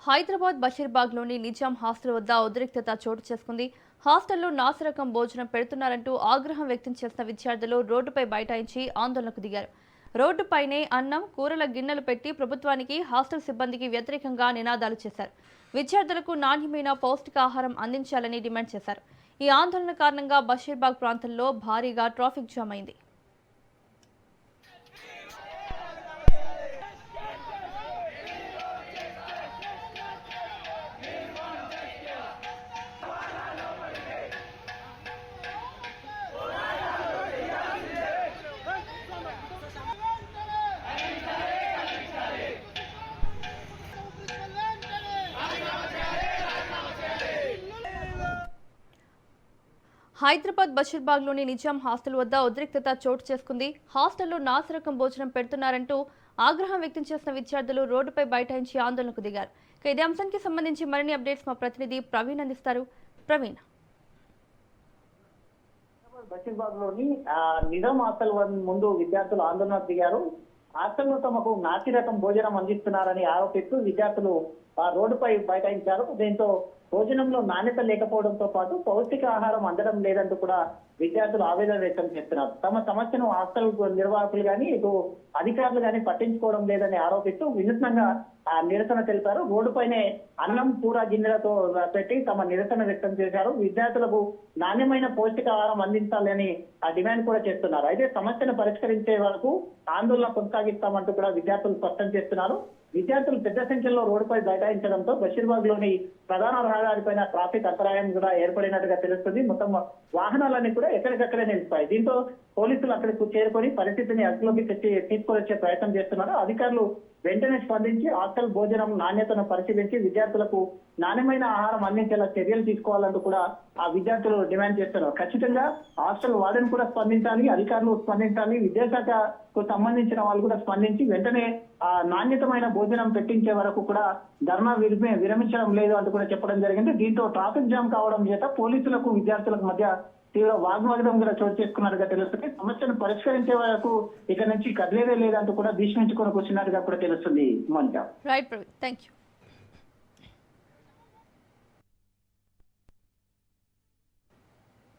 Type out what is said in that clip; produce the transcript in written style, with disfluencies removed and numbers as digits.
Hyderabad బషీర్బాగ్లోని Nizam hostel వద్ద ఉద్రిక్తత చోటు చేసుకుంది. హాస్టల్లో నాసిరకం భోజనం పెడుతున్నారంటూ ఆగ్రహం వ్యక్తం చేసిన విద్యార్థులు రోడ్డుపై బైఠాయించి ఆందోళనకు దిగారు. రోడ్డుపైనే అన్నం, కూరల గిన్నెలు పెట్టి ప్రభుత్వానికి, హాస్టల్ సిబ్బందికి వ్యతిరేకంగా నినాదాలు చేశారు. విద్యార్థులకు నాణ్యమైన పౌష్టికాహారం అందించాలని డిమాండ్ చేశారు. ఈ ఆందోళన కారణంగా బషీర్బాగ్ ప్రాంతంలో భారీగా ట్రాఫిక్ జామ్ అయింది. హైదరాబాద్ బషీర్బాగ్లోని నిజాం హాస్టల్ వద్ద ఉద్రిక్తత చోటు చేసుకుంది. హాస్టల్లో నాసిరకం భోజనం పెడుతున్నారంటూ ఆగ్రహం వ్యక్తం చేసిన విద్యార్థులు రోడ్డుపై బైఠాయించి ఆందోళనకు దిగారు. ఇదే అంశానికి సంబంధించి మరిన్ని అప్డేట్స్ మా ప్రతినిధి ప్రవీణ్ అందిస్తారు. ప్రవీణ్, బషీర్బాగ్ లోని నిజాం హాస్టల్ ముందు విద్యార్థులు ఆందోళనకు దిగారు. హాస్టల్లో తమకు నాసి రకం భోజనం అందిస్తున్నారని ఆరోపిస్తూ విద్యార్థులు రోడ్డుపై బైఠాయించారు. దీంతో భోజనంలో నాణ్యత లేకపోవడంతో పాటు పౌష్టిక ఆహారం అందడం లేదంటూ కూడా విద్యార్థులు ఆవేదన వ్యక్తం చేస్తున్నారు. తమ సమస్యను హాస్టల్ నిర్వాహకులు గాని ఇటు అధికారులు గాని పట్టించుకోవడం లేదని ఆరోపిస్తూ వినూత్నంగా నిరసన తెలిపారు. రోడ్డుపైనే అన్నం, కూర గిన్నెలతో పెట్టి తమ నిరసన వ్యక్తం చేశారు. విద్యార్థులకు నాణ్యమైన పౌష్టికాహారం అందించాలని డిమాండ్ కూడా చేస్తున్నారు. అయితే సమస్యను పరిష్కరించే వరకు ఆందోళన కొనసాగిస్తామంటూ కూడా విద్యార్థులు స్పష్టం చేస్తున్నారు. విద్యార్థులు పెద్ద సంఖ్యలో రోడ్డుపై బైఠాయించడంతో బషీర్బాగ్ లోని ప్రధాన రహదారిపైన ట్రాఫిక్ అంతరాయం కూడా ఏర్పడినట్టుగా తెలుస్తుంది. మొత్తం వాహనాలన్నీ కూడా ఎక్కడికక్కడే నిలిచిపోయాయి. దీంతో పోలీసులు అక్కడికి చేరుకొని పరిస్థితిని అదుపులోకి తీసుకొని వచ్చే ప్రయత్నం చేస్తున్నారు. అధికారులు వెంటనే స్పందించి హాస్టల్ భోజనం నాణ్యతను పరిశీలించి విద్యార్థులకు నాణ్యమైన ఆహారం అందించేలా చర్యలు తీసుకోవాలంటూ కూడా ఆ విద్యార్థులు డిమాండ్ చేస్తున్నారు. ఖచ్చితంగా హాస్టల్ వార్డెన్ కూడా స్పందించాలి, అధికారులు స్పందించాలి, విద్యాశాఖకు సంబంధించిన వాళ్ళు కూడా స్పందించి వెంటనే నాణ్యతమైన భోజనం పెట్టించే వరకు కూడా ధర్నా విరమించడం లేదు అంటూ కూడా చెప్పడం జరిగింది. దీంతో ట్రాఫిక్ జామ్ కావడం చేత పోలీసులకు విద్యార్థులకు మధ్య తీవ్ర వాగ్వాదం కూడా చోటు చేసుకున్నట్టుగా తెలుస్తుంది. సమస్యను పరిష్కరించే వరకు ఇక నుంచి కదిలేదే లేదంటూ కూడా భీష్మించుకొని కూర్చున్నట్టుగా కూడా తెలుస్తుంది. మోనికా. Right Praveen, thank you.